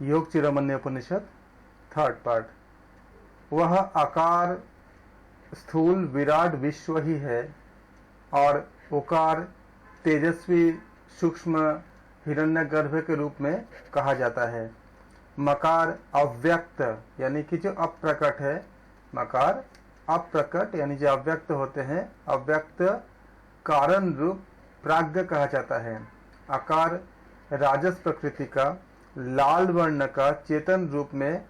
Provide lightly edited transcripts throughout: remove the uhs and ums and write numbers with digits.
योग चिरमन्य उपनिषद third part. वह आकार स्थूल विराट विश्व ही है और ओकार तेजस्वी सूक्ष्म हिरण्यगर्भ के रूप में कहा जाता है। मकार अव्यक्त यानी कि जो अप्रकट है, मकार अप्रकट यानी जो अव्यक्त होते हैं, अव्यक्त कारण रूप प्राज्ञ कहा जाता है। आकार राजस प्रकृति का लाल वर्ण का चेतन रूप में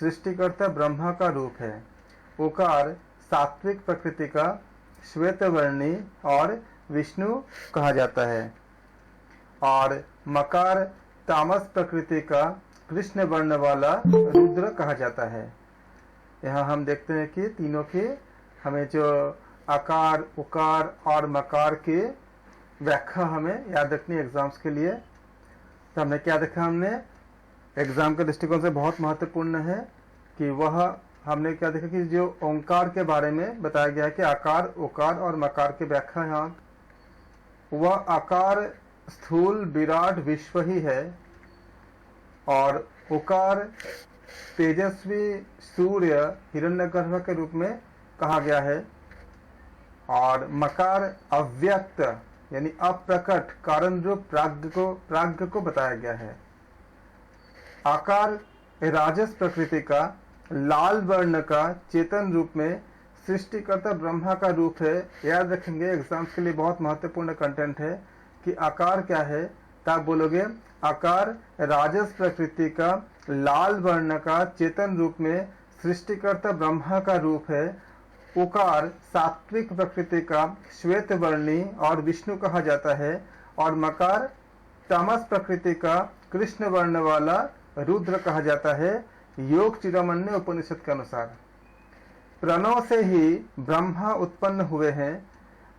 सृष्टिकर्ता ब्रह्मा का रूप है। ओकार सात्विक प्रकृति का श्वेत वर्णी और विष्णु कहा जाता है और मकार तामस प्रकृति का कृष्ण वर्ण वाला रुद्र कहा जाता है। यहाँ हम देखते हैं कि तीनों के हमें जो आकार उकार और मकार की व्याख्या हमें याद रखनी एग्जाम्स के लिए। तो हमने क्या देखा, हमने एग्जाम के दृष्टिकोण से बहुत महत्वपूर्ण है कि वह हमने क्या देखा कि जो ओंकार के बारे में बताया गया है कि आकार उकार और मकार की व्याख्या यहाँ, वह आकार स्थूल विराट विश्व ही है और उकार तेजस्वी सूर्य हिरण्यगर्भ के रूप में कहा गया है और मकार अव्यक्त यानी अप्रकट कारण रूप प्राज्ञ को बताया गया है। आकार राजस प्रकृति का लाल वर्ण का चेतन रूप में सृष्टिकर्ता ब्रह्मा का रूप है। याद रखेंगे, एग्जाम्स के लिए बहुत महत्वपूर्ण कंटेंट है कि आकार क्या है। तब बोलोगे आकार राजस प्रकृति का लाल वर्ण का चेतन रूप में सृष्टिकर्ता ब्रह्मा का रूप है। उकार सात्विक प्रकृति का श्वेत वर्णी और विष्णु कहा जाता है और मकार तामस प्रकृति का कृष्ण वर्ण वाला रुद्र कहा जाता है। योग चिरमन्य उपनिषद के अनुसार प्रणव से ही ब्रह्मा उत्पन्न हुए हैं,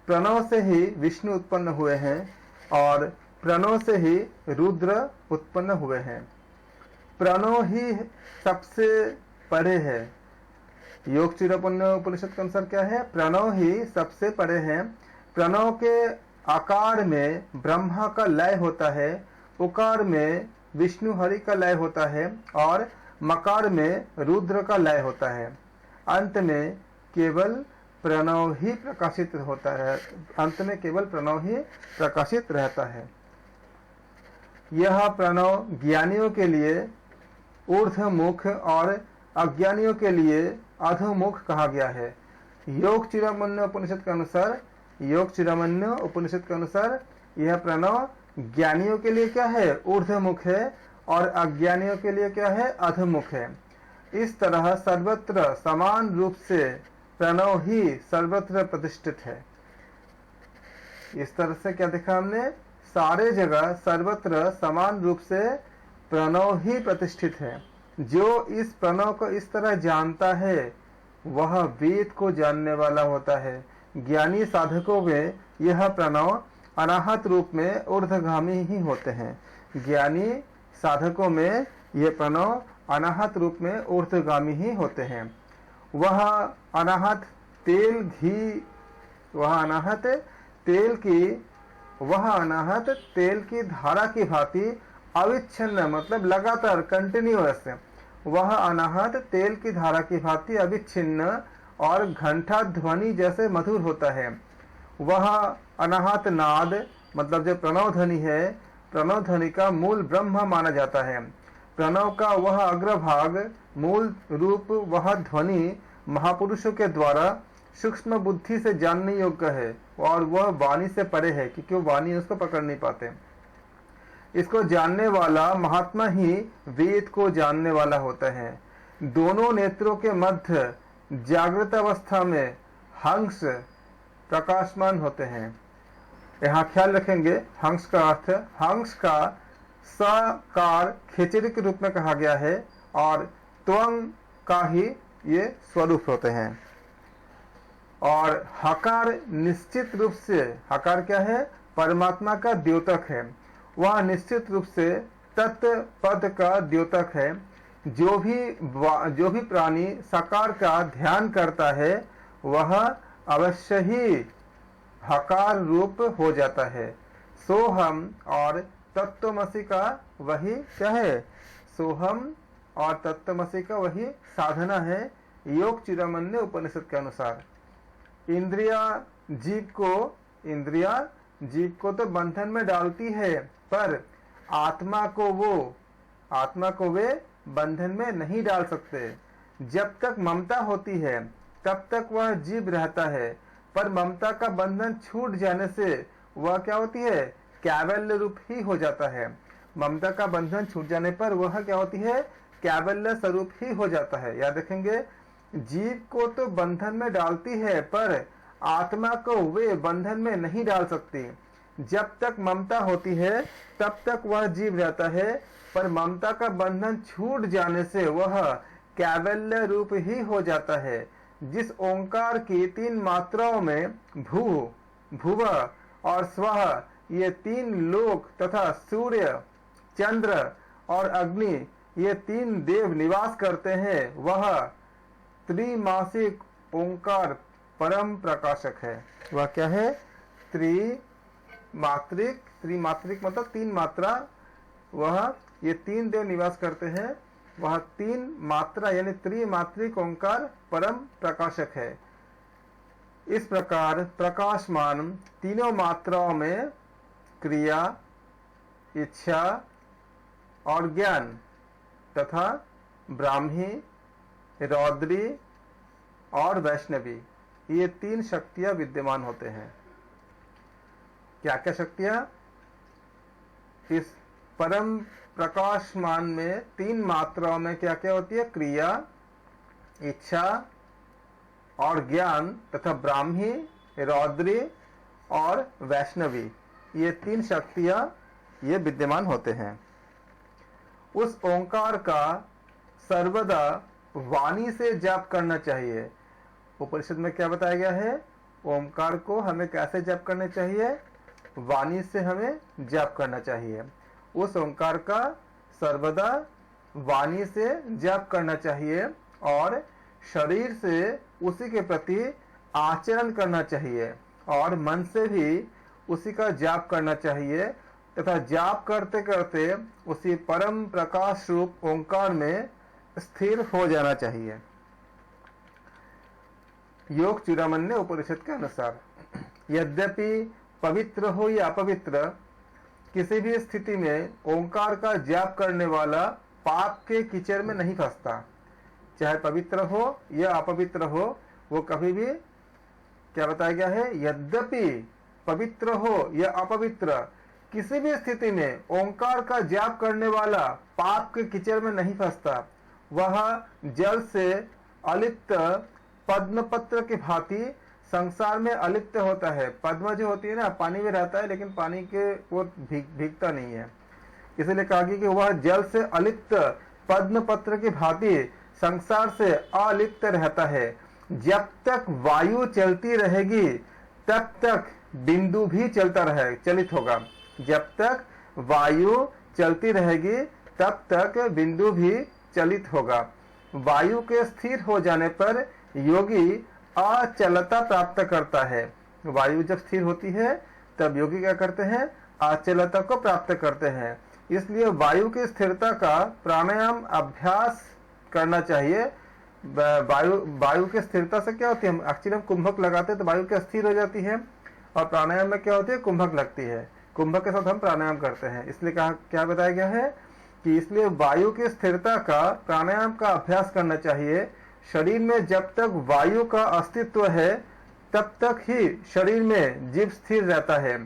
प्रणव से ही विष्णु उत्पन्न हुए हैं और प्रणव से ही रुद्र उत्पन्न हुए हैं। प्रणव ही सबसे परे है। योग चिरमन्य उपनिषद के अनुसार क्या है, प्रणव ही सबसे परे है। प्रणव के आकार में ब्रह्मा का लय होता है, उकार में विष्णु हरि का लय होता है और मकार में रुद्र का लय होता है। अंत में केवल प्रणव ही प्रकाशित होता है, अंत में केवल प्रणव ही प्रकाशित रहता है। यह प्रणव ज्ञानियों के लिए ऊर्ध्वमुख और अज्ञानियों के लिए अधोमुख कहा गया है। योग चिरमन्य उपनिषद के अनुसार, योग चिरमन्य उपनिषद के अनुसार यह प्रणव ज्ञानियों के लिए क्या है, ऊर्ध्वमुख है और अज्ञानियों के लिए क्या है, अधोमुख है। इस तरह सर्वत्र समान रूप से प्रणव ही सर्वत्र प्रतिष्ठित है। इस तरह से क्या देखा हमने, सारे जगह सर्वत्र समान रूप से प्रणव ही प्रतिष्ठित है। जो इस प्रणव को इस तरह जानता है वह वेद को जानने वाला होता है। ज्ञानी साधकों में यह प्रणव अनाहत रूप में ऊर्ध्वगामी ही होते हैं। ज्ञानी साधकों में यह प्रणव अनाहत रूप में ऊर्ध्वगामी ही होते हैं। वह अनाहत तेल घी, वह अनाहत तेल की धारा की भांति अविच्छिन्न मतलब लगातार कंटिन्यूअस, वह अनाहत तेल की धारा की भांति अविच्छिन्न और घंटा ध्वनि जैसे मधुर होता है। वह अनाहत नाद मतलब जो प्रणव ध्वनि है, प्रणव ध्वनि का मूल ब्रह्म माना जाता है। प्रणव का वह अग्रभाग मूल रूप, वह ध्वनि महापुरुषों के द्वारा सूक्ष्म बुद्धि से जानने योग्य है और वह वाणी से परे है क्योंकि वो वाणी उसको पकड़ नहीं पाते। इसको जानने वाला महात्मा ही वेद को जानने वाला होता है। दोनों नेत्रों के मध्य जागृत अवस्था में हंस प्रकाशमान होते हैं। यहाँ ख्याल रखेंगे, हंस का अर्थ, हंस का साकार खेचरी के रूप में कहा गया है और त्वंग का ही ये स्वरूप होते हैं। और हकार निश्चित रूप से, हकार क्या है, परमात्मा का द्योतक है। वह निश्चित रूप से तत्पद का द्योतक है। जो भी प्राणी साकार का ध्यान करता है वह अवश्य ही हकार रूप हो जाता है। सोहम और तत्वमसि का वही क्या है, सोहम और तत्त्वमसि का वही साधना है योग चूड़ामणि उपनिषद के अनुसार। इंद्रिया जीव को तो बंधन में डालती है, पर आत्मा को वे बंधन में नहीं डाल सकते। जब तक ममता होती है तब तक वह जीव रहता है, पर ममता का बंधन छूट जाने से वह क्या होती है, कैवल्य रूप ही हो जाता है। ममता का बंधन छूट जाने पर वह क्या होती है, कैवल्य स्वरूप ही हो जाता है। याद रखेंगे, जीव को तो बंधन में डालती है, पर आत्मा को वे बंधन में नहीं डाल सकती। जब तक ममता होती है तब तक वह जीव रहता है, पर ममता का बंधन छूट जाने से वह कैवल्य रूप ही हो जाता है। जिस ओंकार की 3 मात्राओं में भू, भुव और स्वः ये 3 लोक तथा सूर्य, चंद्र और अग्नि ये 3 देव निवास करते हैं, वह त्रिमासिक ओंकार परम प्रकाशक है। वह क्या है, त्रिमात्रिक मतलब 3 मात्रा, वह ये 3 देव निवास करते हैं, वह 3 मात्रा यानी त्रिमात्रिक ओंकार परम प्रकाशक है। इस प्रकार प्रकाशमान तीनों मात्राओं में क्रिया, इच्छा और ज्ञान तथा ब्राह्मी, रौद्री और वैष्णवी ये 3 शक्तियां विद्यमान होते हैं। क्या क्या शक्तियां? इस परम प्रकाशमान में 3 मात्राओं में क्या क्या होती है, क्रिया, इच्छा और ज्ञान तथा ब्राह्मी, रौद्री और वैष्णवी ये 3 शक्तियां ये विद्यमान होते हैं। उस ओंकार का सर्वदा वाणी से जाप करना चाहिए। उपनिषद में क्या बताया गया है, ओंकार को हमें कैसे जाप करना चाहिए, वाणी से हमें जाप करना चाहिए। उस ओंकार का सर्वदा वाणी से जाप करना चाहिए और शरीर से उसी के प्रति आचरण करना चाहिए और मन से भी उसी का जाप करना चाहिए तथा जाप करते करते उसी परम प्रकाश रूप ओंकार में स्थिर हो जाना चाहिए। योग चूड़ामणि उपनिषद के अनुसार यद्यपि पवित्र हो या अपवित्र, किसी भी स्थिति में ओंकार का जाप करने वाला पाप के कीचड़ में नहीं फंसता। चाहे पवित्र हो या अपवित्र हो, वो कभी भी क्या बताया गया है, यद्यपि पवित्र हो या अपवित्र, किसी भी स्थिति में ओंकार का जाप करने वाला पाप के कीचड़ में नहीं फंसता। वह जल से अलिप्त पद्म पत्र की भांति संसार में अलिप्त होता है। पद्म जो होती है ना, पानी में रहता है लेकिन पानी के वो भीगता नहीं है, इसलिए कहा कि वह जल से अलिप्त पद्म पत्र की भांति संसार से अलिप्त रहता है। जब तक वायु चलती रहेगी तब तक बिंदु भी चलित होगा। जब तक वायु चलती रहेगी तब तक बिंदु भी चलित होगा। वायु के स्थिर हो जाने पर योगी अचलता प्राप्त करता है। वायु जब स्थिर होती है तब योगी क्या करते हैं, अचलता को प्राप्त करते हैं। इसलिए वायु की स्थिरता का प्राणायाम अभ्यास करना चाहिए। वायु की स्थिरता से क्या होती है, एक्चुअली हम कुंभक लगाते हैं तो वायु क्या स्थिर हो जाती है, और प्राणायाम में क्या होती है, कुंभक लगती है। कुंभक के साथ हम प्राणायाम करते हैं। इसलिए कहा क्या बताया गया है कि इसलिए वायु की स्थिरता का प्राणायाम का अभ्यास करना चाहिए। शरीर में जब तक वायु का अस्तित्व है तब तक ही शरीर में जीव स्थिर रहता है।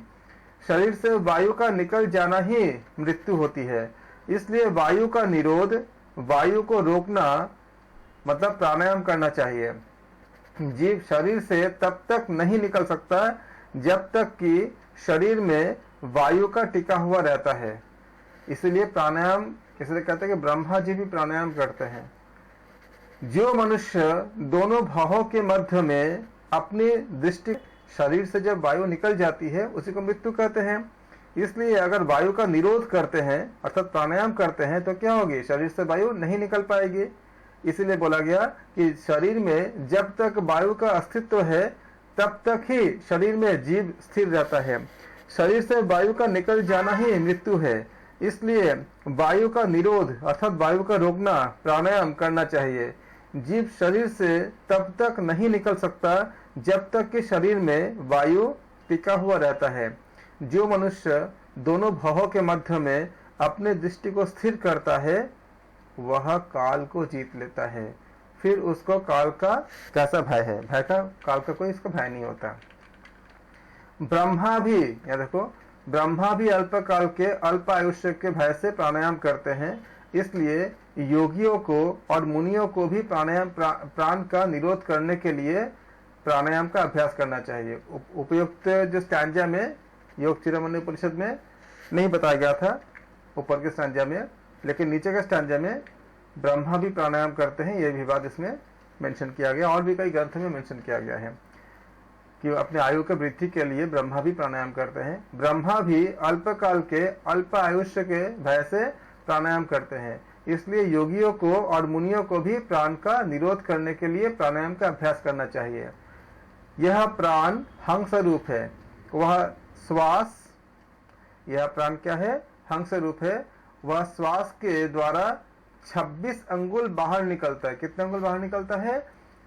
शरीर से वायु का निकल जाना ही मृत्यु होती है। इसलिए वायु का निरोध, वायु को रोकना मतलब प्राणायाम करना चाहिए। जीव शरीर से तब तक नहीं निकल सकता जब तक कि शरीर में वायु का टिका हुआ रहता है। इसलिए प्राणायाम, इसलिए कहते हैं कि ब्रह्मा जी भी प्राणायाम करते हैं। जो मनुष्य दोनों भावों के मध्य में अपनी दृष्टि, शरीर से जब वायु निकल जाती है उसी को मृत्यु कहते हैं। इसलिए अगर वायु का निरोध करते हैं अर्थात प्राणायाम करते हैं तो क्या होगी, शरीर से वायु नहीं निकल पाएगी। इसीलिए बोला गया कि शरीर में जब तक वायु का अस्तित्व है तब तक ही शरीर में जीव स्थिर रहता है। शरीर से वायु का निकल जाना ही मृत्यु है। इसलिए वायु का निरोध अर्थात वायु का रोकना प्राणायाम करना चाहिए। जीव शरीर से तब तक नहीं निकल सकता जब तक कि शरीर में वायु टिका हुआ रहता है। जो मनुष्य दोनों भवों के मध्य में अपने दृष्टि को स्थिर करता है वह काल को जीत लेता है। फिर उसको काल का कैसा भय है? भय का काल का कोई इसको भय नहीं होता। ब्रह्मा भी, या देखो, ब्रह्मा भी अल्पकाल के अल्प आयुष्य के भय से प्राणायाम करते हैं। इसलिए योगियों को और मुनियों को भी प्राणायाम प्राण का निरोध करने के लिए प्राणायाम का अभ्यास करना चाहिए। उपयुक्त जो स्टैंजा में योग चिरमणि उपनिषद में नहीं बताया गया था ऊपर के स्टैंजा में, लेकिन नीचे के स्टैंजा में ब्रह्मा भी प्राणायाम करते हैं, यह भी बात इसमें मेंशन किया गया। और भी कई ग्रंथ में मेंशन किया गया है कि अपने आयु के वृद्धि के लिए ब्रह्मा भी प्राणायाम करते हैं। ब्रह्मा भी अल्पकाल के अल्प आयुष्य के भय से प्राणायाम करते हैं। इसलिए योगियों को और मुनियों को भी प्राण का निरोध करने के लिए प्राणायाम का अभ्यास करना चाहिए। यह प्राण हंस रूप है, वह श्वास, यह प्राण क्या है? हंस रूप है। वह श्वास के द्वारा 26 अंगुल बाहर निकलता है। कितने अंगुल बाहर निकलता है?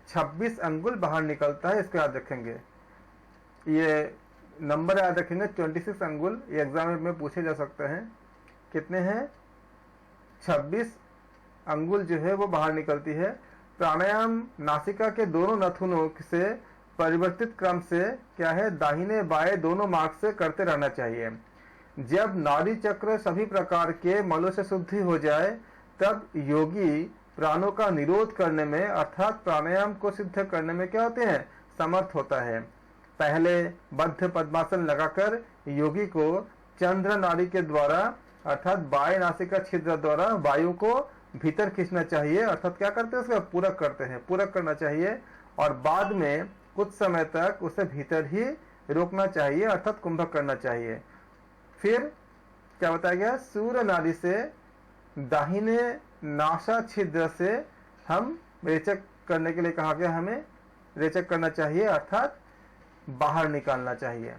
26 अंगुल बाहर निकलता है। इसको याद रखेंगे, ये नंबर याद रखेंगे। 26 अंगुल ये एग्जाम में पूछे जा सकते हैं। कितने हैं? 26 अंगुल जो है वो बाहर निकलती है। प्राणायाम नासिका के दोनों नथुनों से परिवर्तित क्रम से क्या है? दाहिने बाएं दोनों मार्ग से करते रहना चाहिए। जब नाड़ी चक्र सभी प्रकार के मलों से शुद्धि हो जाए तब योगी प्राणों का निरोध करने में अर्थात प्राणायाम को सिद्ध करने में क्या होते हैं? समर्थ होता है। पहले बद्ध पद्मासन लगाकर योगी को चंद्र नाड़ी के द्वारा अर्थात बाएं नासिका छिद्र द्वारा वायु को भीतर खींचना चाहिए। अर्थात क्या करते हैं? उसका पूरक करते हैं, पूरक करना चाहिए। और बाद में कुछ समय तक उसे भीतर ही रोकना चाहिए अर्थात कुंभक करना चाहिए। फिर क्या बताया गया? सूर्य नाड़ी से दाहिने नासा छिद्र से हम रेचक करने के लिए कहा गया, हमें रेचक करना चाहिए अर्थात बाहर निकालना चाहिए।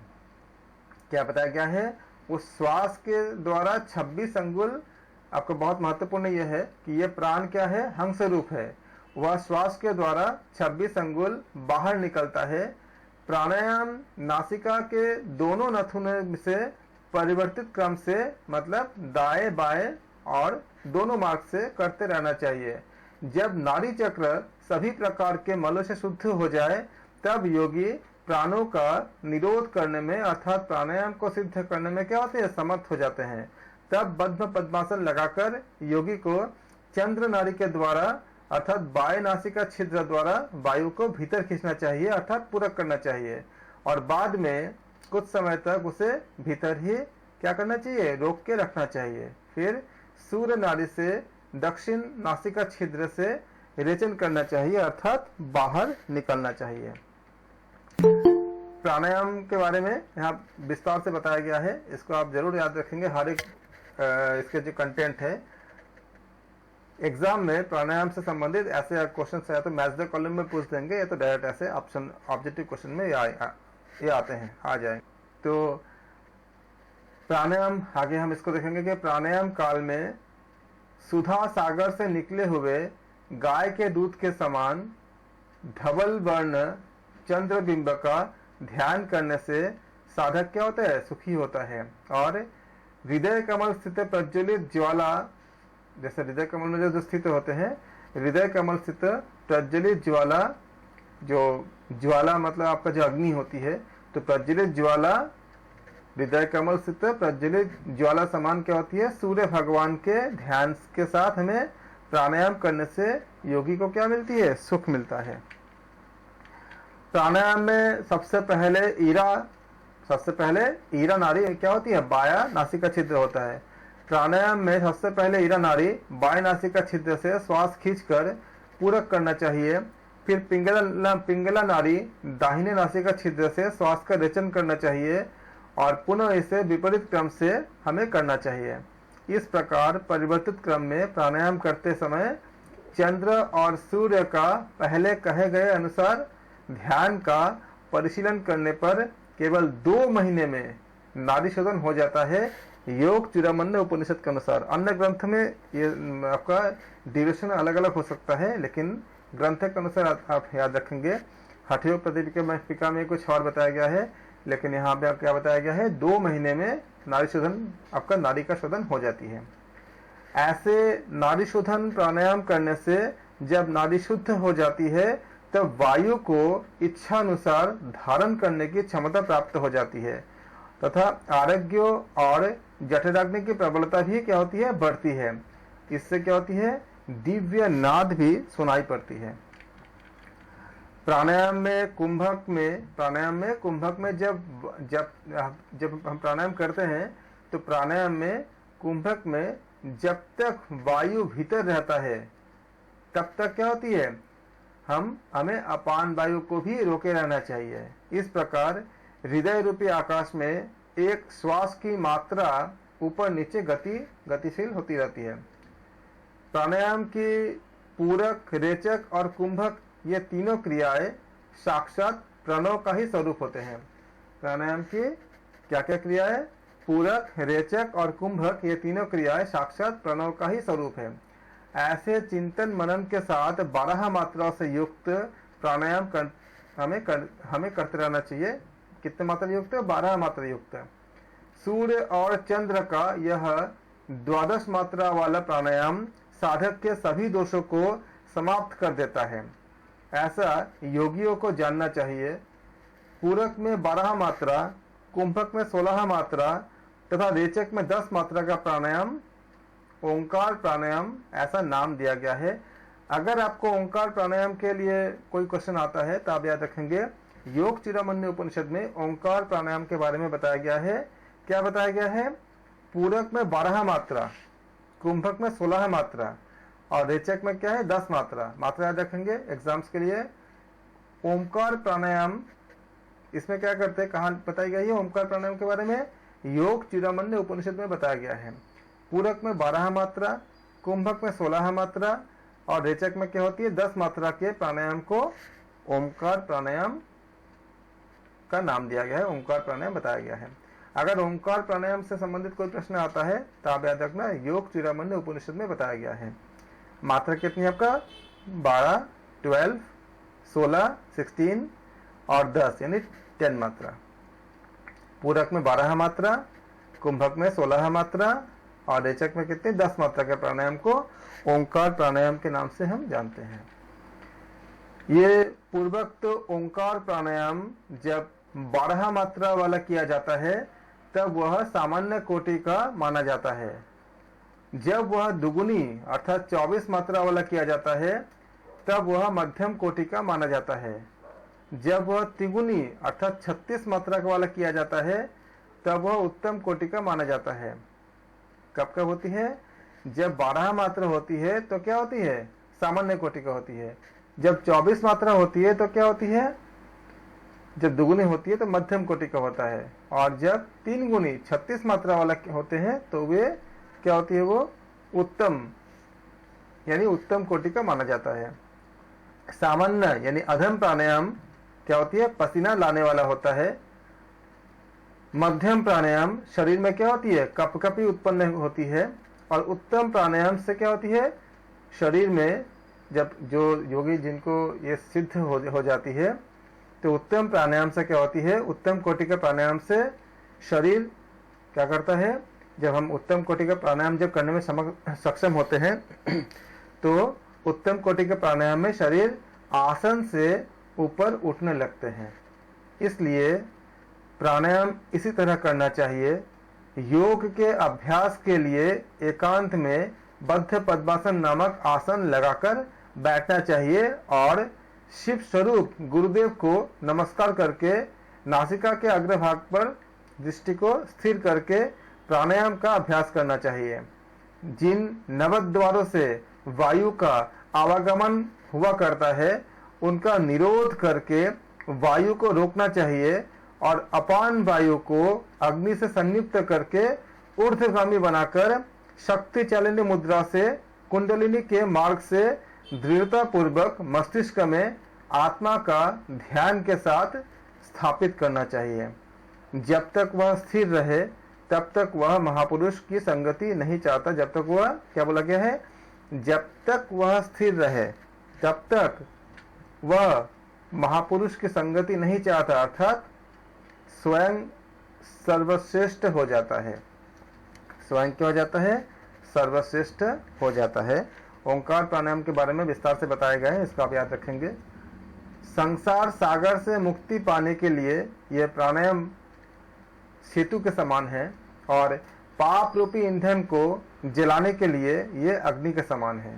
क्या बताया गया है? उस श्वास के द्वारा 26 अंगुल, आपको बहुत महत्वपूर्ण यह है कि यह प्राण क्या है? हंस रूप है। वह श्वास के द्वारा 26 अंगुल बाहर निकलता है। प्राणायाम नासिका के दोनों नथुनों से परिवर्तित क्रम से, मतलब दाएं बाएं और दोनों मार्ग से करते रहना चाहिए। जब नाड़ी चक्र सभी प्रकार के मलों से शुद्ध हो जाए तब योगी प्राणों का निरोध करने में अर्थात प्राणायाम को सिद्ध करने में क्या होते हैं? समर्थ हो जाते हैं। तब बद्ध पद्मासन लगाकर योगी को चंद्र नाड़ी के द्वारा अर्थात बाएं नासिका छिद्र द्वारा वायु को भीतर खींचना चाहिए अर्थात पूरक करना चाहिए। और बाद में कुछ समय तक उसे भीतर ही क्या करना चाहिए? रोक के रखना चाहिए। फिर सूर्य नाड़ी से दक्षिण नासिका छिद्र से रेचन करना चाहिए अर्थात बाहर निकलना चाहिए। प्राणायाम के बारे में यहाँ विस्तार से बताया गया है, इसको आप जरूर याद रखेंगे। हर एक इसके जो कंटेंट है एग्जाम में प्राणायाम से संबंधित ऐसे क्वेश्चन आए तो मैच द कॉलम में पूछ देंगे, या तो डायरेक्ट ऐसे ऑप्शन ऑब्जेक्टिव क्वेश्चन में ये आते हैं, आ जाए। तो प्राणायाम आगे हम इसको देखेंगे कि प्राणायाम काल में सुधा सागर से निकले हुए गाय के दूध के समान धवल वर्ण चंद्रबिंब का ध्यान करने से साधक क्या होता है? सुखी होता है। और हृदय कमल स्थित प्रज्वलित ज्वाला, जैसे हृदय कमल में जो स्थित होते हैं, हृदय कमल स्थित प्रज्वलित ज्वाला, जो ज्वाला मतलब आपका जो अग्नि होती है, तो प्रज्वलित ज्वाला हृदय कमल स्थित प्रज्वलित ज्वाला समान क्या होती है? सूर्य भगवान के ध्यान के साथ हमें प्राणायाम करने से योगी को क्या मिलती है? सुख मिलता है। प्राणायाम में सबसे पहले ईरा नाड़ी क्या होती है? बाया नासिका छिद्र होता है। प्राणायाम में सबसे पहले ईरा नाड़ी बाएं नासिका छिद्र से श्वास खींचकर पूरक करना चाहिए। फिर पिंगला नाड़ी दाहिने नासिका छिद्र से श्वास का रेचन करना चाहिए और पुनः इसे विपरीत क्रम से हमें करना चाहिए। इस प्रकार परिवर्तित क्रम में प्राणायाम करते समय चंद्र और सूर्य का पहले कहे गए अनुसार ध्यान का परिशीलन करने पर केवल 2 महीने में नाड़ी शोधन हो जाता है। योग चूड़ामणि उपनिषद के अनुसार। अन्य ग्रंथ में ये आपका डिविजन अलग अलग हो सकता है, लेकिन ग्रंथ के अनुसार आप याद रखेंगे। हठयोग प्रदीपिका में कुछ और बताया गया है, लेकिन यहाँ पे क्या बताया गया है, 2 महीने में नाड़ी शोधन, आपका नाड़ी का शोधन हो जाती है। ऐसे नाड़ी शोधन प्राणायाम करने से जब नाड़ी शुद्ध हो जाती है तब वायु को इच्छा अनुसार धारण करने की क्षमता प्राप्त हो जाती है तथा आरोग्य और जठराग्नि की प्रबलता भी क्या होती है, बढ़ती है। इससे क्या होती है, दिव्य नाद भी सुनाई पड़ती है। प्राणायाम में कुंभक में जब हम प्राणायाम करते हैं तो प्राणायाम में कुंभक में जब तक वायु भीतर रहता है तब तक क्या होती है, हमें अपान वायु को भी रोके रहना चाहिए। इस प्रकार हृदय रूपी आकाश में एक श्वास की मात्रा ऊपर नीचे गतिशील होती रहती है। प्राणायाम की पूरक, रेचक और कुंभक ये तीनों क्रियाएं साक्षात प्रणव का ही स्वरूप होते हैं। प्राणायाम की क्या क्या क्रियाएं, पूरक, रेचक और कुंभक, ये तीनों क्रियाएं साक्षात प्रणव का ही स्वरूप है। ऐसे चिंतन मनन के साथ 12 मात्राओं से युक्त प्राणायाम हमें करते रहना चाहिए। कितने मात्रा युक्त है, 12 मात्रा युक्त है। सूर्य और चंद्र का यह 12 मात्रा वाला प्राणायाम साधक के सभी दोषों को समाप्त कर देता है, ऐसा योगियों को जानना चाहिए। पूरक में 12 मात्रा, कुंभक में 16 मात्रा तथा रेचक में 10 मात्रा का प्राणायाम ओंकार प्राणायाम ऐसा नाम दिया गया है। अगर आपको ओंकार प्राणायाम के लिए कोई क्वेश्चन आता है तो आप याद रखेंगे, योग चूड़ामणि उपनिषद में ओंकार प्राणायाम के बारे में बताया गया है। क्या बताया गया है, पूरक में 12 मात्रा, कुंभक में 16 मात्रा और रेचक में क्या है, 10 मात्रा याद रखेंगे एग्जाम्स के लिए। ओंकार प्राणायाम इसमें क्या करते हैं, कहाँ बताई गई है ओंकार प्राणायाम के बारे में, योग चूड़ामणि उपनिषद में बताया गया है। पूरक में 12 मात्रा, कुंभक में 16 मात्रा और रेचक में क्या होती है, 10 मात्रा के प्राणायाम को ओंकार प्राणायाम का नाम दिया गया है, ओंकार प्राणायाम बताया गया है। अगर ओंकार प्राणायाम से संबंधित कोई प्रश्न आता है तो आप याद रखना, योग चूड़ामणि उपनिषद में बताया गया है। मात्रा कितनी आपका, 12, 12, 16, 16 और 10 यानी 10 मात्रा। पूरक में 12 मात्रा, कुंभक में 16 मात्रा और रेचक में कितने, 10 मात्रा के प्राणायाम को ओंकार प्राणायाम के नाम से हम जानते हैं। ये पूर्वोक्त ओंकार प्राणायाम जब 12 मात्रा वाला किया जाता है तब वह सामान्य कोटि का माना जाता है। जब वह दुगुनी अर्थात 24 मात्रा वाला किया जाता है तब वह मध्यम कोटि का माना जाता है। जब वह तिगुनी अर्थात 36 मात्रा वाला किया जाता है तब वह उत्तम कोटि का माना जाता है। कब कब होती है, जब 12 मात्रा होती है तो क्या होती है, सामान्य कोटि का होती है। जब 24 मात्रा होती है तो क्या होती है, जब दुगुनी होती है तो मध्यम कोटि का होता है। और जब 3 गुनी 36 मात्रा वाला होते हैं तो वे क्या होती है, वो उत्तम यानी उत्तम कोटि का माना जाता है। सामान्य यानी अधम प्राणायाम क्या होती है, पसीना लाने वाला होता है। मध्यम प्राणायाम शरीर में क्या होती है, कपकपी उत्पन्न होती है। और उत्तम प्राणायाम से क्या होती है, शरीर में जब जो योगी जिनको ये सिद्ध हो जाती है तो उत्तम प्राणायाम से क्या होती है, उत्तम कोटि का प्राणायाम से शरीर क्या करता है, जब हम उत्तम कोटि का प्राणायाम जब करने में सक्षम होते हैं तो उत्तम कोटि के प्राणायाम में शरीर आसन से ऊपर उठने लगते हैं। इसलिए प्राणायाम इसी तरह करना चाहिए। योग के अभ्यास के लिए एकांत में बद्ध पद्मासन नामक आसन लगाकर बैठना चाहिए और शिव स्वरूप गुरुदेव को नमस्कार करके नासिका के अग्रभाग पर दृष्टि को स्थिर करके प्राणायाम का अभ्यास करना चाहिए। जिन नवद्वारों से वायु का आवागमन हुआ करता है उनका निरोध करके वायु को रोकना चाहिए और अपान वायु को अग्नि से संयुक्त करके ऊर्ध्वगामी बनाकर शक्ति चालिनी मुद्रा से कुंडलिनी के मार्ग से दृढ़ता पूर्वक मस्तिष्क में आत्मा का ध्यान के साथ स्थापित करना चाहिए। जब तक वह स्थिर रहे तब तक वह महापुरुष की संगति नहीं चाहता। जब तक वह, क्या बोला गया है, जब तक वह स्थिर रहे तब तक वह महापुरुष की संगति नहीं चाहता, अर्थात स्वयं सर्वश्रेष्ठ हो जाता है। स्वयं क्या हो जाता है, सर्वश्रेष्ठ हो जाता है। ओंकार प्राणायाम के बारे में विस्तार से बताया गया है, इसका आप याद रखेंगे। संसार सागर से मुक्ति पाने के लिए यह प्राणायाम सेतु के समान है और पाप रूपी ईंधन को जलाने के लिए यह अग्नि के समान है।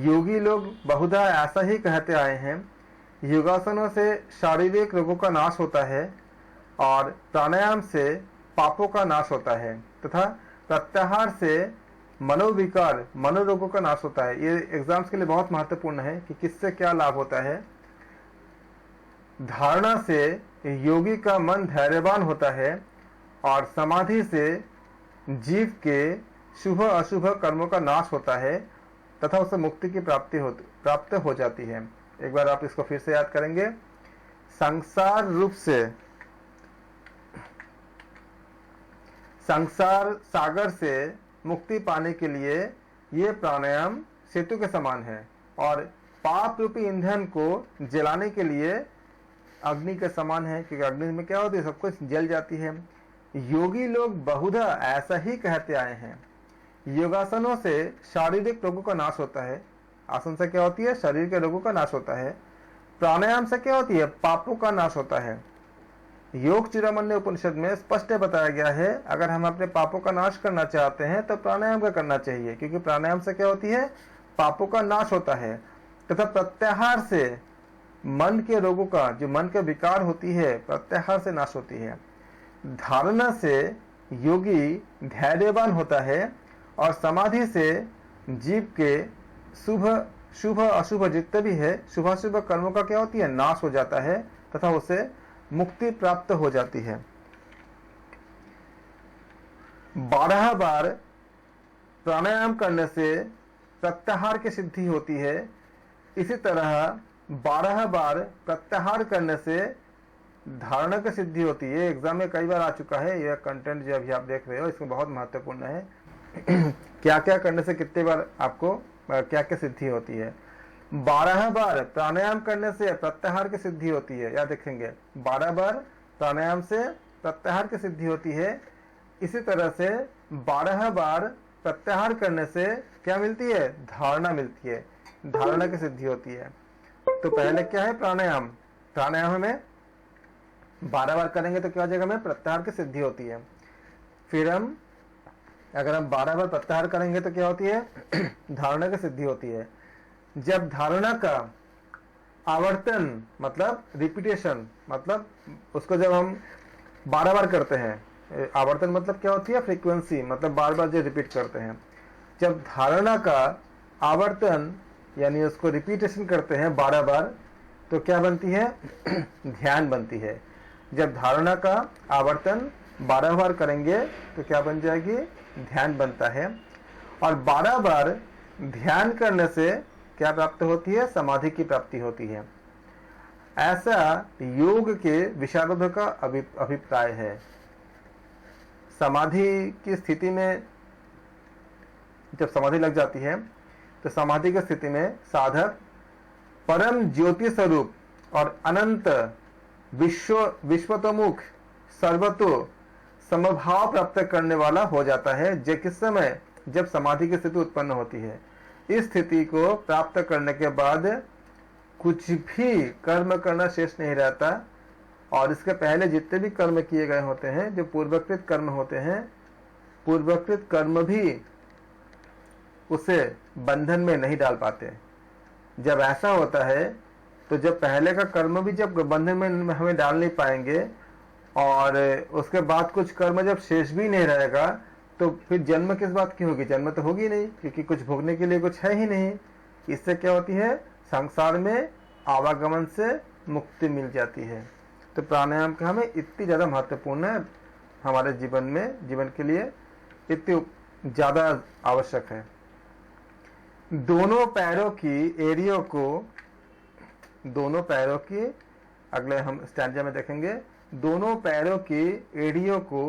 योगी लोग बहुधा ऐसा ही कहते आए हैं, योगासनों से शारीरिक रोगों का नाश होता है और प्राणायाम से पापों का नाश होता है तथा प्रत्याहार से मनोविकार, मनोरोगों का नाश होता है। ये एग्जाम्स के लिए बहुत महत्वपूर्ण है कि किससे क्या लाभ होता है। धारणा से योगी का मन धैर्यवान होता है और समाधि से जीव के शुभ अशुभ कर्मों का नाश होता है तथा उसे मुक्ति की प्राप्त हो जाती है। एक बार आप इसको फिर से याद करेंगे। संसार रूप से, संसार सागर से मुक्ति पाने के लिए ये प्राणायाम सेतु के समान है और पाप रूपी ईंधन को जलाने के लिए अग्नि के समान है, क्योंकि अग्नि में क्या होती है, सब कुछ जल जाती है। योगी लोग बहुधा ऐसा ही कहते आए हैं, योगासनों से शारीरिक रोगों का नाश होता है। आसन से क्या होती है, शरीर के रोगों का नाश होता है। प्राणायाम से क्या होती है, पापों का नाश होता है। योग चूड़ामणि उपनिषद में स्पष्ट बताया गया है, अगर हम अपने पापों का नाश करना चाहते हैं तो प्राणायाम का करना चाहिए, क्योंकि प्राणायाम से क्या होती है, पापों का नाश होता है तथा प्रत्याहार से मन के रोगों का, जो मन के विकार होती है, प्रत्याहार से नाश होती है। धारणा से योगी धैर्यवान होता है और समाधि से जीव के शुभ अशुभ जितने भी है, शुभाशुभ कर्मों का क्या होती है, नाश हो जाता है तथा उसे मुक्ति प्राप्त हो जाती है। 12 बार प्राणायाम करने से प्रत्याहार की सिद्धि होती है। इसी तरह 12 बार प्रत्याहार करने से धारणा की सिद्धि होती है। एग्जाम में कई बार आ चुका है यह कंटेंट, जो अभी आप देख रहे हो इसमें बहुत महत्वपूर्ण है। क्या क्या करने से कितने बार आपको क्या क्या सिद्धि होती है। 12 बार प्राणायाम करने से प्रत्याहार की सिद्धि होती है, याद रखेंगे। 12 बार प्राणायाम से प्रत्याहार की सिद्धि होती है। इसी तरह से 12 बार प्रत्याहार करने से क्या मिलती है, धारणा मिलती है, धारणा की सिद्धि होती है। तो पहले क्या है, प्राणायाम। प्राणायाम में 12 बार करेंगे तो क्या हो जाएगा, हमें प्रत्याहार की सिद्धि होती है। फिर अगर हम 12 बार प्रत्याहार करेंगे तो क्या होती है, धारणा की सिद्धि होती है। जब धारणा का आवर्तन मतलब रिपीटेशन, मतलब उसको जब हम 12 बार करते हैं, आवर्तन मतलब क्या होती है, फ्रीक्वेंसी, मतलब बार बार जो रिपीट करते हैं। जब धारणा का आवर्तन यानी उसको रिपीटेशन करते हैं 12 बार तो क्या बनती है, ध्यान बनती है। जब धारणा का आवर्तन 12 बार करेंगे तो क्या बन जाएगी, ध्यान बनता है। और 12 बार ध्यान करने से क्या प्राप्त होती है, समाधि की प्राप्ति होती है। ऐसा योग के विशारदों का अभिप्राय है। समाधि की स्थिति में जब समाधि लग जाती है तो समाधि की स्थिति में साधक परम ज्योति स्वरूप और अनंत विश्वतोमुख सर्वतो समभाव प्राप्त करने वाला हो जाता है। किस समय, जब समाधि की स्थिति उत्पन्न होती है। इस स्थिति को प्राप्त करने के बाद कुछ भी कर्म करना शेष नहीं रहता और इसके पहले जितने भी कर्म किए गए होते हैं, जो पूर्वकृत कर्म होते हैं, पूर्वकृत कर्म भी उसे बंधन में नहीं डाल पाते। जब ऐसा होता है तो जब पहले का कर्म भी जब बंधन में हमें डाल नहीं पाएंगे और उसके बाद कुछ कर्म जब शेष भी नहीं रहेगा तो फिर जन्म किस बात की होगी, जन्म तो होगी नहीं, क्योंकि कुछ भोगने के लिए कुछ है ही नहीं। इससे क्या होती है, संसार में आवागमन से मुक्ति मिल जाती है। तो प्राणायाम का हमें इतनी ज़्यादा महत्वपूर्ण है, हमारे जीवन में, जीवन के लिए इतनी ज़्यादा आवश्यक है। दोनों पैरों की एड़ियों को, दोनों पैरों की, अगले हम स्टैंजा में देखेंगे, दोनों पैरों की एड़ियों को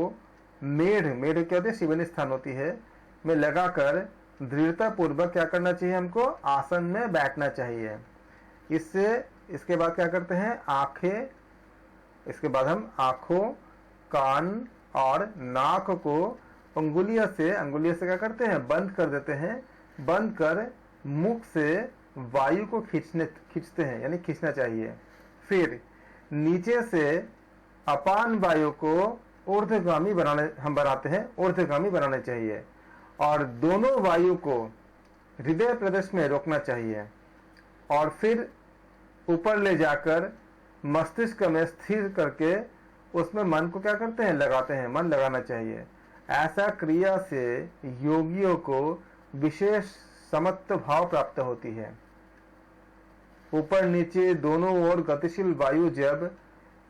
मेढ़ क्या होती है, शिवनी स्थान होती है, में लगाकर दृढ़ता पूर्वक क्या करना चाहिए, हमको आसन में बैठना चाहिए। इसके बाद क्या करते हैं, आंखें, इसके बाद हम आंखों, कान और नाक को अंगुलियों से क्या करते हैं, बंद कर देते हैं। बंद कर मुख से वायु को खींचते हैं, यानी खींचना चाहिए। फिर नीचे से अपान वायु को ऊर्ध्वगामी बनाते हैं, ऊर्ध्वगामी बनाने चाहिए और दोनों वायु को हृदय प्रदेश में रोकना चाहिए और फिर ऊपर ले जाकर मस्तिष्क में स्थिर करके उसमें मन को क्या करते हैं, लगाते हैं, मन लगाना चाहिए। ऐसा क्रिया से योगियों को विशेष समत्व भाव प्राप्त होती है। ऊपर नीचे दोनों ओर गतिशील वायु जब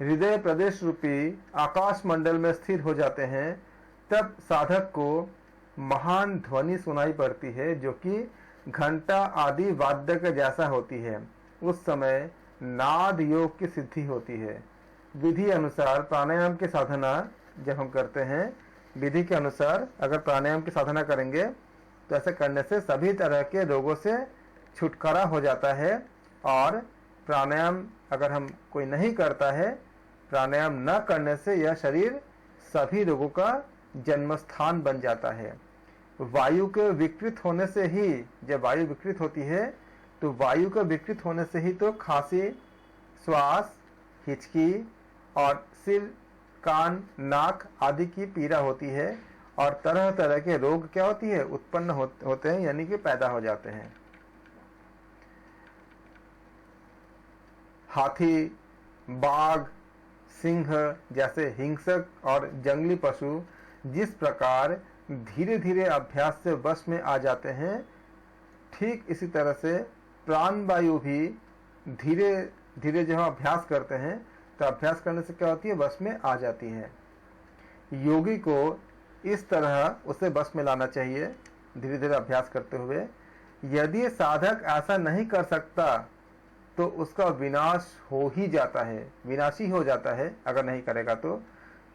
हृदय प्रदेश रूपी आकाश मंडल में स्थिर हो जाते हैं, तब साधक को महान ध्वनि सुनाई पड़ती है, जो कि घंटा आदि वाद्य के जैसा होती है। उस समय नाद योग की सिद्धि होती है। विधि अनुसार प्राणायाम की साधना जब हम करते हैं, विधि के अनुसार अगर प्राणायाम की साधना करेंगे तो ऐसे करने से सभी तरह के रोगों से छुटकारा हो जाता है। और प्राणायाम अगर हम कोई नहीं करता है, प्राणायाम न करने से यह शरीर सभी रोगों का जन्म स्थान बन जाता है। वायु के विकृत होने से ही, जब वायु विकृत होती है तो वायु के विकृत होने से ही तो खांसी, श्वास, हिचकी और सिर, कान, नाक आदि की पीड़ा होती है और तरह तरह के रोग क्या होती है, उत्पन्न होते हैं, यानी कि पैदा हो जाते हैं। हाथी, बाघ, सिंह जैसे हिंसक और जंगली पशु जिस प्रकार धीरे धीरे अभ्यास से वश में आ जाते हैं, ठीक इसी तरह से प्राण वायु भी धीरे धीरे जब अभ्यास करते हैं तो अभ्यास करने से क्या होती है, वश में आ जाती है। योगी को इस तरह उसे वश में लाना चाहिए धीरे धीरे अभ्यास करते हुए। यदि साधक ऐसा नहीं कर सकता तो उसका विनाश हो ही जाता है, विनाशी हो जाता है अगर नहीं करेगा तो।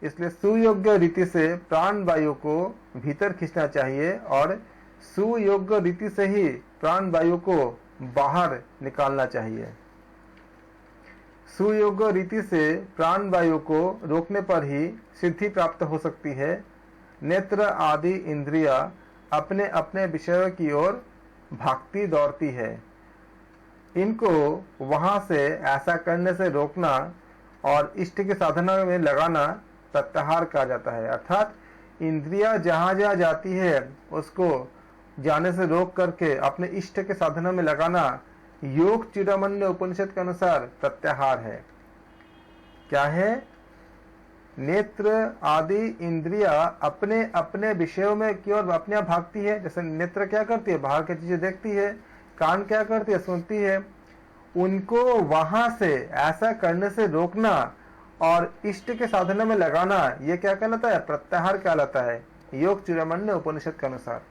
इसलिए सुयोग्य रीति से प्राण वायु को भीतर खींचना चाहिए और सुयोग्य रीति से ही प्राण वायु को बाहर निकालना चाहिए। सुयोग्य रीति से प्राण वायु को रोकने पर ही सिद्धि प्राप्त हो सकती है। नेत्र आदि इंद्रियां अपने अपने विषयों की ओर भागती दौड़ती है। इनको वहां से ऐसा करने से रोकना और इष्ट की साधना में लगाना प्रत्याहार कहा जाता है। अर्थात इंद्रियां जहां जहां जाती है उसको जाने से रोक करके अपने इष्ट के साधना में लगाना योग चिरमन्य उपनिषद के अनुसार प्रत्याहार है। क्या है? नेत्र आदि इंद्रिया अपने अपने विषयों में की ओर अपने आप भागती है। जैसे नेत्र क्या करती है, बाहर की चीजें देखती है, कान क्या करती है, सुनती है। उनको वहां से ऐसा करने से रोकना और इष्ट के साधना में लगाना, ये क्या कहलाता है? प्रत्याहार कहलाता है योग चिरमन्य उपनिषद के अनुसार।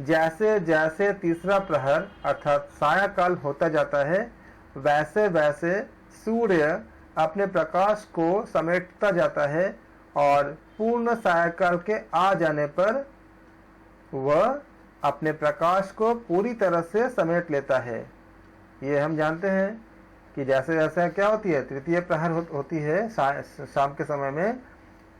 जैसे जैसे तीसरा प्रहर अर्थात सायंकाल होता जाता है, वैसे वैसे सूर्य अपने प्रकाश को समेटता जाता है और पूर्ण सायंकाल के आ जाने पर वह अपने प्रकाश को पूरी तरह से समेट लेता है। ये हम जानते हैं कि जैसे जैसे क्या होती है, तृतीय प्रहर होती है शाम के समय में,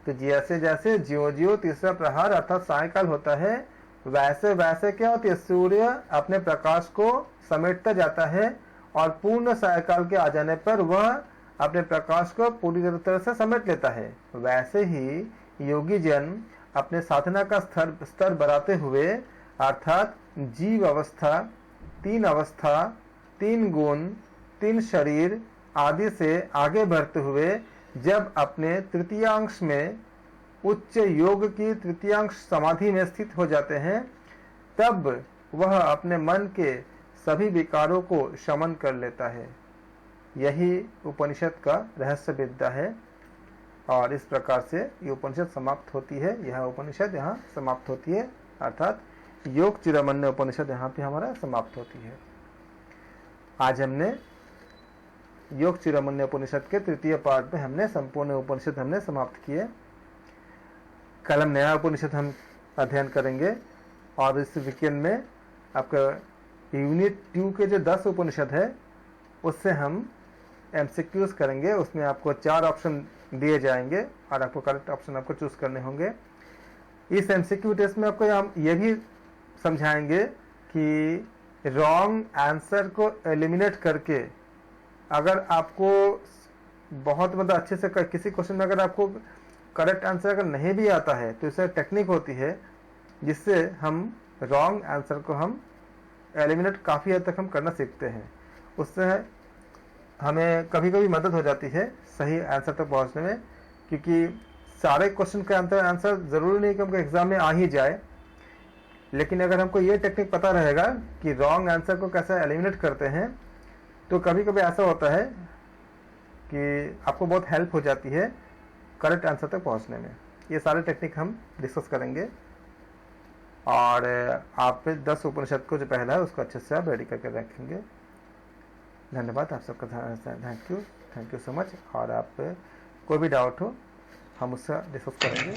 तो जैसे जैसे ज्यो ज्यो तीसरा प्रहर अर्थात सायंकाल होता है, वैसे वैसे क्या होती है, सूर्य अपने प्रकाश को समेटता जाता है और पूर्ण सायंकाल के आ जाने पर वह अपने प्रकाश को पूरी तरह से समेट लेता है। वैसे ही योगी जन अपने साधना का स्तर बढ़ाते हुए अर्थात जीव अवस्था, तीन अवस्था, तीन गुण, तीन शरीर आदि से आगे बढ़ते हुए जब अपने तृतीयांश में उच्च योग की तृतीयांश समाधि में स्थित हो जाते हैं, तब वह अपने मन के सभी विकारों को शमन कर लेता है। यही उपनिषद का रहस्य विद्या है और इस प्रकार से ये उपनिषद समाप्त होती है। यह उपनिषद यहाँ समाप्त होती है अर्थात योग चिरमन्य उपनिषद यहाँ पे हमारा समाप्त होती है। आज हमने योग चिरमन्य उपनिषद के तृतीय पार्ट में हमने संपूर्ण उपनिषद हमने समाप्त किए। कल हम नया उपनिषद हम अध्ययन करेंगे और इस वीकेंड में आपका यूनिट 2 के जो 10 उपनिषद है उससे हम MCQs करेंगे। उसमें आपको 4 ऑप्शन दिए जाएंगे और आपको करेक्ट ऑप्शन आपको चूज करने होंगे। इस MCQ टेस्ट में आपको हम ये भी समझाएंगे कि रॉन्ग आंसर को एलिमिनेट करके अगर आपको बहुत मतलब अच्छे से किसी क्वेश्चन में अगर आपको करेक्ट आंसर अगर नहीं भी आता है तो इससे टेक्निक होती है जिससे हम रॉन्ग आंसर को हम एलिमिनेट काफ़ी हद तक हम करना सीखते हैं। उससे हमें कभी कभी मदद हो जाती है सही आंसर तक पहुंचने में, क्योंकि सारे क्वेश्चन का आंसर ज़रूरी नहीं कि हमको एग्ज़ाम में आ ही जाए, लेकिन अगर हमको ये टेक्निक पता रहेगा कि रॉन्ग आंसर को कैसे एलिमिनेट करते हैं तो कभी कभी ऐसा होता है कि आपको बहुत हेल्प हो जाती है करेक्ट आंसर तक पहुंचने में। ये सारे टेक्निक हम डिस्कस करेंगे और आप 10 उपनिषद को जो पहला है उसको अच्छे से आप रेडी करके रखेंगे। धन्यवाद आप सबका, थैंक यू सो मच। और आप कोई भी डाउट हो हम उससे डिस्कस करेंगे।